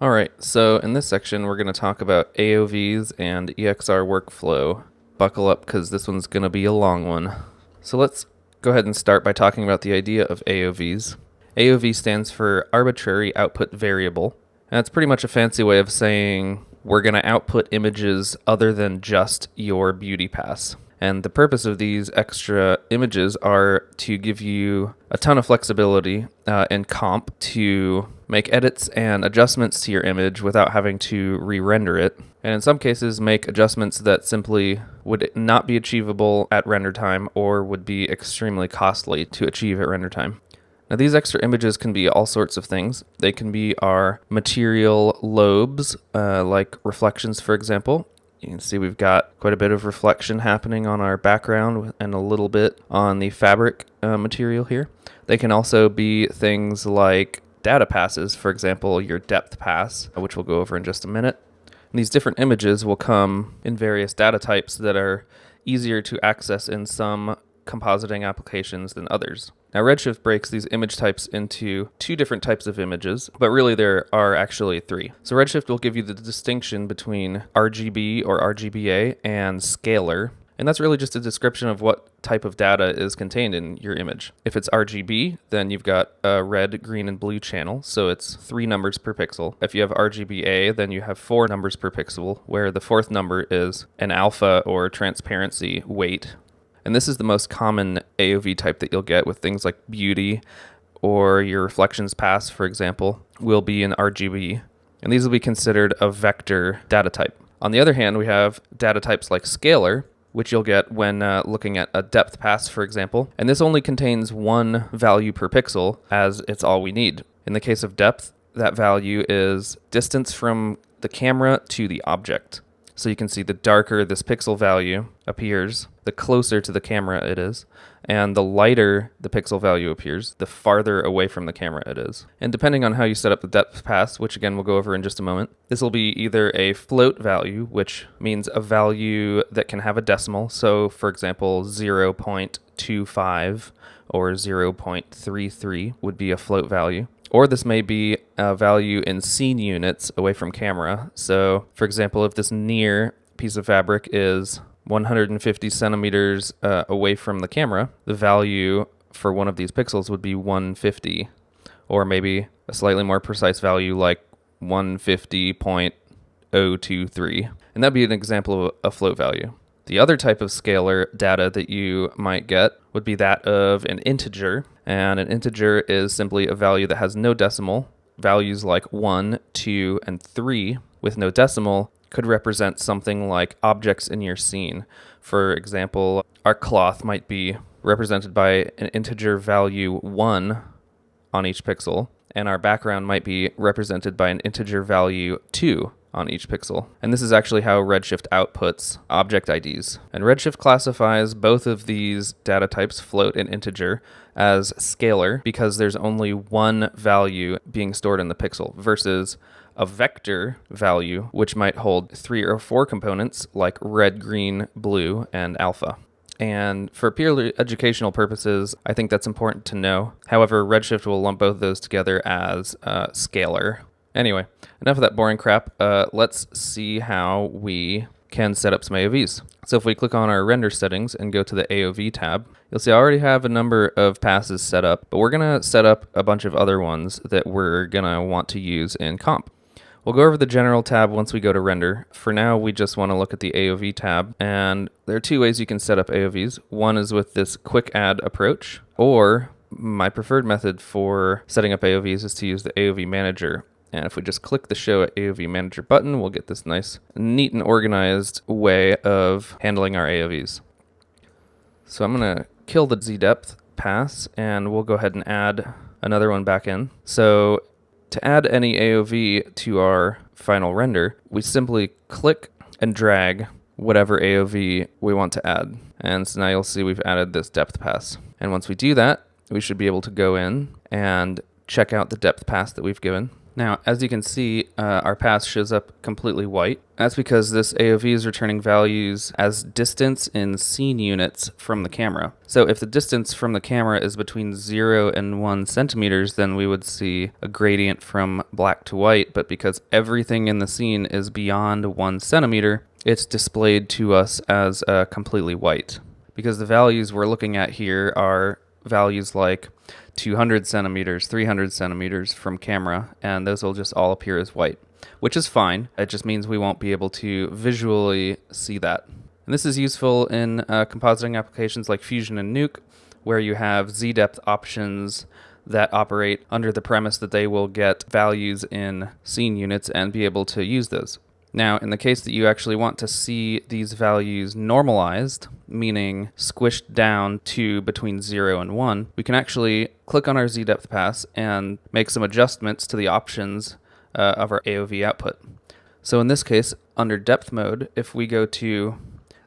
All right, so in this section, we're going to talk about AOVs and EXR Workflow. Buckle up because this one's going to be a long one. So let's go ahead and start by talking about the idea of AOVs. AOV stands for Arbitrary Output Variable, and it's pretty much a fancy way of saying we're going to output images other than just your beauty pass. And the purpose of these extra images are to give you a ton of flexibility in comp to make edits and adjustments to your image without having to re-render it. And in some cases, make adjustments that simply would not be achievable at render time or would be extremely costly to achieve at render time. Now, these extra images can be all sorts of things. They can be our material lobes, like reflections, for example. You can see we've got quite a bit of reflection happening on our background and a little bit on the fabric material here. They can also be things like data passes, for example, your depth pass, which we'll go over in just a minute. And these different images will come in various data types that are easier to access in some compositing applications than others. Now, Redshift breaks these image types into two different types of images, but really there are actually three. So Redshift will give you the distinction between RGB or RGBA and scalar, and that's really just a description of what type of data is contained in your image. If it's RGB, then you've got a red, green, and blue channel, so it's 3 numbers per pixel. If you have RGBA, then you have 4 numbers per pixel, where the 4th number is an alpha or transparency weight. And this is the most common AOV type that you'll get with things like beauty, or your reflections pass, for example, will be in RGB. And these will be considered a vector data type. On the other hand, we have data types like scalar, which you'll get when looking at a depth pass, for example. And this only contains 1 value per pixel, as it's all we need. In the case of depth, that value is distance from the camera to the object. So you can see the darker this pixel value appears, the closer to the camera it is, and the lighter the pixel value appears, the farther away from the camera it is. And depending on how you set up the depth pass, which again we'll go over in just a moment, this will be either a float value, which means a value that can have a decimal. So for example, 0.25 or 0.33 would be a float value. Or this may be a value in scene units away from camera. So, for example, if this near piece of fabric is 150 centimeters away from the camera, the value for one of these pixels would be 150, or maybe a slightly more precise value like 150.023. And that'd be an example of a float value. The other type of scalar data that you might get would be that of an integer, and an integer is simply a value that has no decimal. Values like 1, 2, and 3 with no decimal could represent something like objects in your scene. For example, our cloth might be represented by an integer value 1 on each pixel, and our background might be represented by an integer value 2 on each pixel. And this is actually how Redshift outputs object IDs. And Redshift classifies both of these data types, float and integer, as scalar because there's only one value being stored in the pixel versus a vector value, which might hold 3 or 4 components like red, green, blue, and alpha. And for purely educational purposes, I think that's important to know. However, Redshift will lump both of those together as scalar. Anyway, enough of that boring crap. Let's see how we can set up some AOVs. So if we click on our render settings and go to the AOV tab, you'll see I already have a number of passes set up, but we're going to set up a bunch of other ones that we're going to want to use in comp. We'll go over the general tab once we go to render. For now, we just want to look at the AOV tab, and there are 2 ways you can set up AOVs. One is with this quick add approach, or my preferred method for setting up AOVs is to use the AOV manager. And if we just click the Show at AOV Manager button, we'll get this nice, neat and organized way of handling our AOVs. So I'm going to kill the Z-depth pass, and we'll go ahead and add another one back in. So to add any AOV to our final render, we simply click and drag whatever AOV we want to add. And so now you'll see we've added this depth pass. And once we do that, we should be able to go in and check out the depth pass that we've given. Now, as you can see, our path shows up completely white. That's because this AOV is returning values as distance in scene units from the camera. So if the distance from the camera is between 0 and 1 centimeters, then we would see a gradient from black to white. But because everything in the scene is beyond 1 centimeter, it's displayed to us as completely white. Because the values we're looking at here are values like 200 centimeters, 300 centimeters from camera, and those will just all appear as white, which is fine. It just means we won't be able to visually see that. And this is useful in compositing applications like Fusion and Nuke, where you have Z-depth options that operate under the premise that they will get values in scene units and be able to use those. Now, in the case that you actually want to see these values normalized, meaning squished down to between 0 and 1, we can actually click on our Z-depth pass and make some adjustments to the options of our AOV output. So in this case, under depth mode, if we go to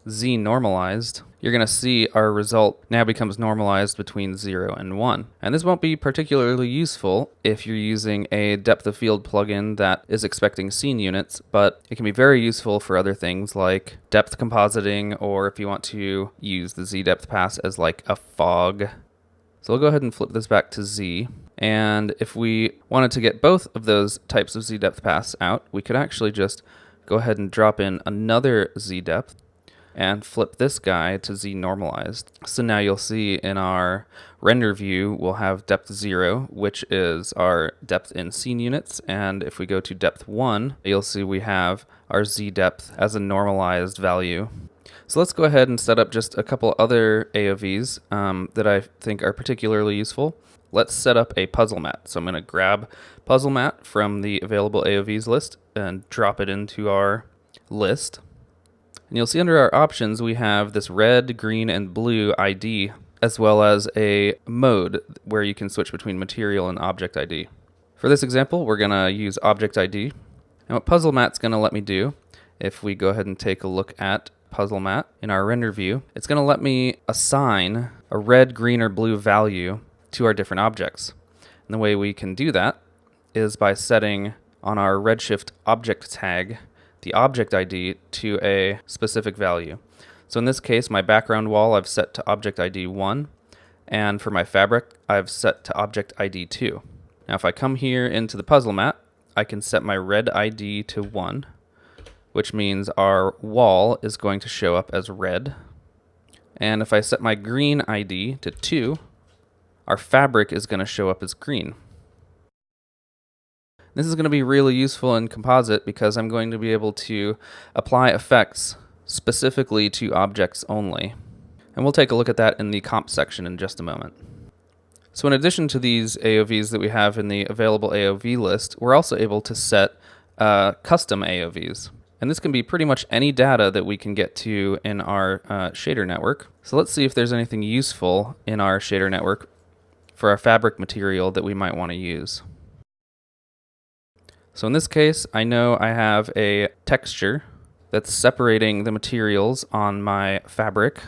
Z normalized, you're going to see our result now becomes normalized between 0 and 1. And this won't be particularly useful if you're using a depth of field plugin that is expecting scene units, but it can be very useful for other things like depth compositing, or if you want to use the Z depth pass as like a fog. So we'll go ahead and flip this back to Z. And if we wanted to get both of those types of Z depth pass out, we could actually just go ahead and drop in another Z depth and flip this guy to Z normalized. So now you'll see in our render view, we'll have depth 0, which is our depth in scene units. And if we go to depth 1, you'll see we have our Z depth as a normalized value. So let's go ahead and set up just a couple other AOVs that I think are particularly useful. Let's set up a puzzle mat. So I'm going to grab puzzle mat from the available AOVs list and drop it into our list. And you'll see under our options, we have this red, green, and blue ID, as well as a mode where you can switch between material and object ID. For this example, we're going to use object ID. And what puzzle mat's going to let me do, if we go ahead and take a look at puzzle mat in our render view, it's going to let me assign a red, green, or blue value to our different objects. And the way we can do that is by setting on our Redshift object tag the object ID to a specific value. So in this case, my background wall I've set to object ID 1, and for my fabric I've set to object ID 2. Now if I come here into the puzzle mat, I can set my red ID to 1, which means our wall is going to show up as red. And if I set my green ID to 2, our fabric is going to show up as green. This is going to be really useful in Composite because I'm going to be able to apply effects specifically to objects only. And we'll take a look at that in the comp section in just a moment. So in addition to these AOVs that we have in the available AOV list, we're also able to set custom AOVs. And this can be pretty much any data that we can get to in our shader network. So let's see if there's anything useful in our shader network for our fabric material that we might want to use. So in this case, I know I have a texture that's separating the materials on my fabric.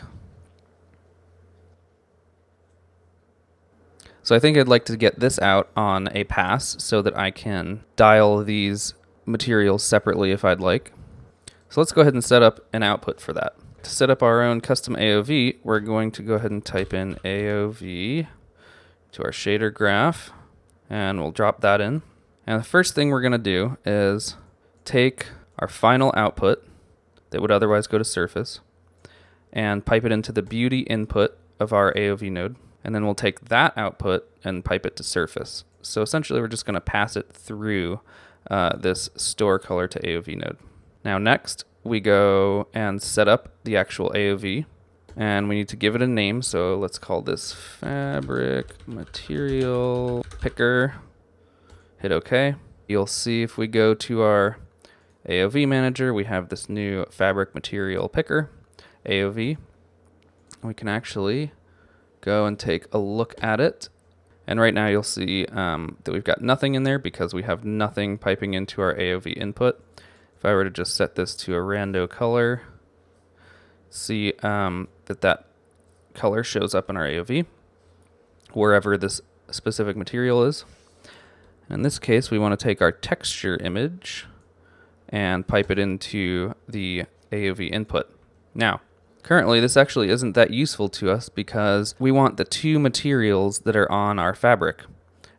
So I think I'd like to get this out on a pass so that I can dial these materials separately if I'd like. So let's go ahead and set up an output for that. To set up our own custom AOV, we're going to go ahead and type in AOV to our shader graph, and we'll drop that in. And the first thing we're going to do is take our final output that would otherwise go to surface and pipe it into the beauty input of our AOV node. And then we'll take that output and pipe it to surface. So essentially we're just going to pass it through this store color to AOV node. Now next we go and set up the actual AOV, and we need to give it a name. So let's call this fabric material picker. Hit OK. You'll see if we go to our AOV manager, we have this new fabric material picker, AOV. We can actually go and take a look at it. And right now you'll see that we've got nothing in there because we have nothing piping into our AOV input. If I were to just set this to a rando color, see that color shows up in our AOV, wherever this specific material is. In this case, we want to take our texture image and pipe it into the AOV input. Now, currently this actually isn't that useful to us because we want the two materials that are on our fabric.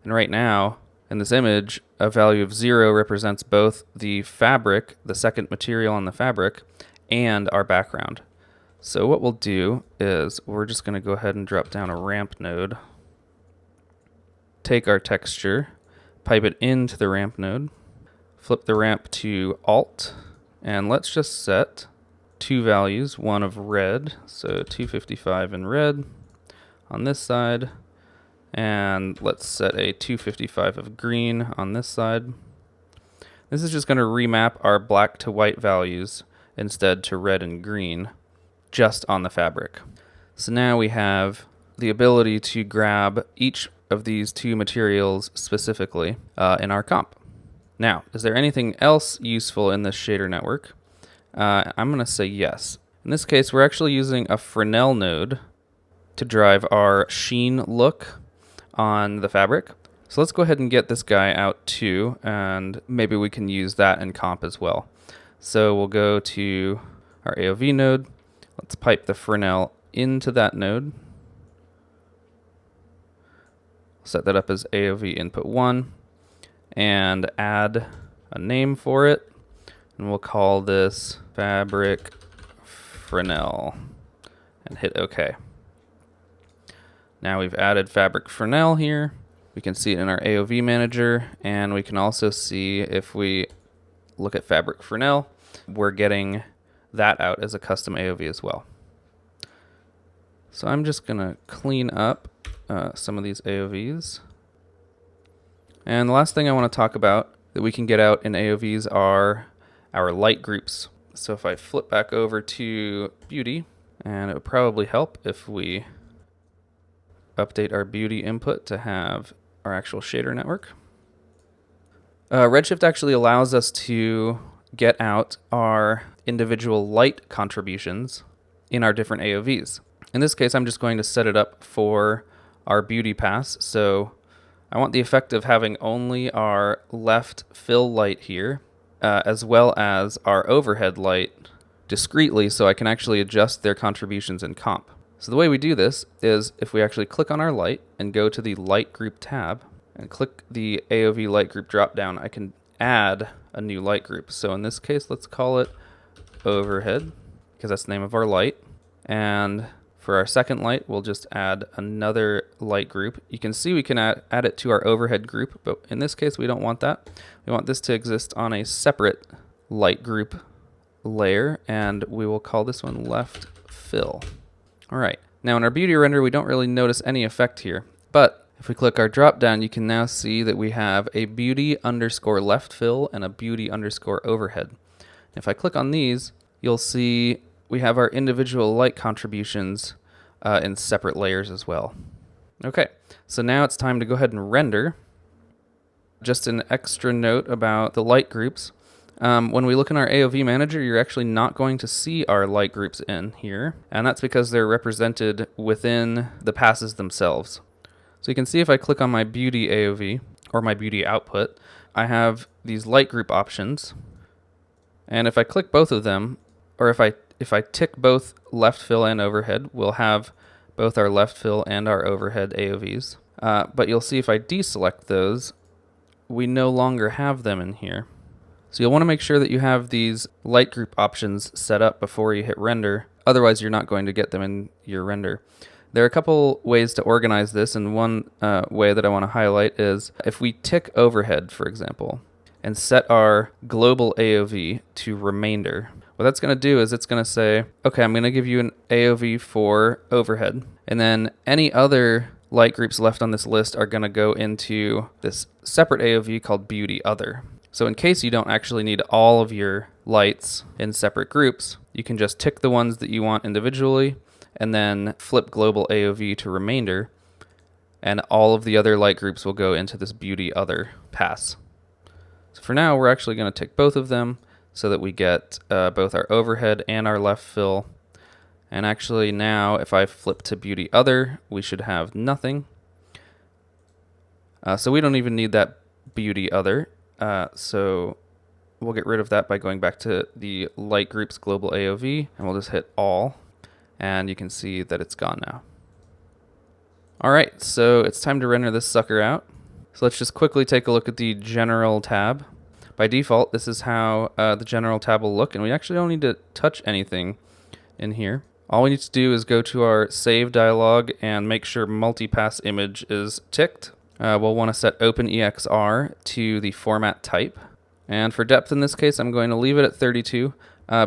And right now, in this image, a value of 0 represents both the fabric, the second material on the fabric, and our background. So what we'll do is we're just going to go ahead and drop down a ramp node, take our texture, pipe it into the ramp node, flip the ramp to Alt, and let's just set two values, one of red, so 255 in red on this side, and let's set a 255 of green on this side. This is just going to remap our black to white values instead to red and green just on the fabric. So now we have the ability to grab each of these two materials specifically in our comp. Now, is there anything else useful in this shader network? I'm going to say yes. In this case, we're actually using a Fresnel node to drive our sheen look on the fabric. So let's go ahead and get this guy out too, and maybe we can use that in comp as well. So we'll go to our AOV node. Let's pipe the Fresnel into that node. Set that up as AOV input 1 and add a name for it. And we'll call this fabric Fresnel and hit OK. Now we've added fabric Fresnel here. We can see it in our AOV manager, and we can also see if we look at fabric Fresnel, we're getting that out as a custom AOV as well. So I'm just going to clean up some of these AOVs. And the last thing I want to talk about that we can get out in AOVs are our light groups. So if I flip back over to beauty, and it would probably help if we update our beauty input to have our actual shader network. Redshift actually allows us to get out our individual light contributions in our different AOVs. In this case, I'm just going to set it up for our beauty pass. So I want the effect of having only our left fill light here, as well as our overhead light discretely, so I can actually adjust their contributions in comp. So the way we do this is if we actually click on our light and go to the light group tab and click the AOV light group drop down, I can add a new light group. So in this case, let's call it overhead because that's the name of our light. And for our second light, we'll just add another light group. You can see we can add it to our overhead group, but in this case, we don't want that. We want this to exist on a separate light group layer, and we will call this one left fill. All right, now in our beauty render, we don't really notice any effect here, but if we click our drop down, you can now see that we have a beauty underscore left fill and a beauty underscore overhead. If I click on these, you'll see we have our individual light contributions in separate layers as well. Okay, so now it's time to go ahead and render. Just an extra note about the light groups. When we look in our AOV manager, you're actually not going to see our light groups in here, and that's because they're represented within the passes themselves. So you can see if I click on my beauty AOV or my beauty output, I have these light group options, and if I click both of them, or if I tick both left fill and overhead, we'll have both our left fill and our overhead AOVs. But you'll see if I deselect those, we no longer have them in here. So you'll want to make sure that you have these light group options set up before you hit render. Otherwise, you're not going to get them in your render. There are a couple ways to organize this, and one way that I want to highlight is if we tick overhead, for example, and set our global AOV to remainder, what that's going to do is it's going to say, okay, I'm going to give you an AOV for overhead, and then any other light groups left on this list are going to go into this separate AOV called beauty other. So in case you don't actually need all of your lights in separate groups, you can just tick the ones that you want individually and then flip global AOV to remainder, and all of the other light groups will go into this beauty other pass. So for now, we're actually going to tick both of them so that we get both our overhead and our left fill. And actually now, if I flip to beauty other, we should have nothing. So we don't even need that beauty other. So we'll get rid of that by going back to the light groups global AOV, and we'll just hit all, and you can see that it's gone now. All right, so it's time to render this sucker out. So let's just quickly take a look at the general tab. By default, this is how the general tab will look, and we actually don't need to touch anything in here. All we need to do is go to our save dialog and make sure multipass image is ticked. We'll want to set OpenEXR to the format type. And for depth in this case, I'm going to leave it at 32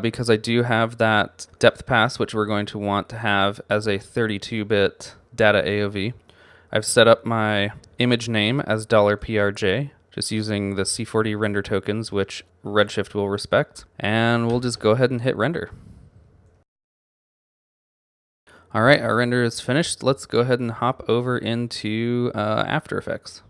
because I do have that depth pass, which we're going to want to have as a 32-bit data AOV. I've set up my image name as $PRJ, just using the C40 render tokens, which Redshift will respect. And we'll just go ahead and hit render. All right, our render is finished. Let's go ahead and hop over into After Effects.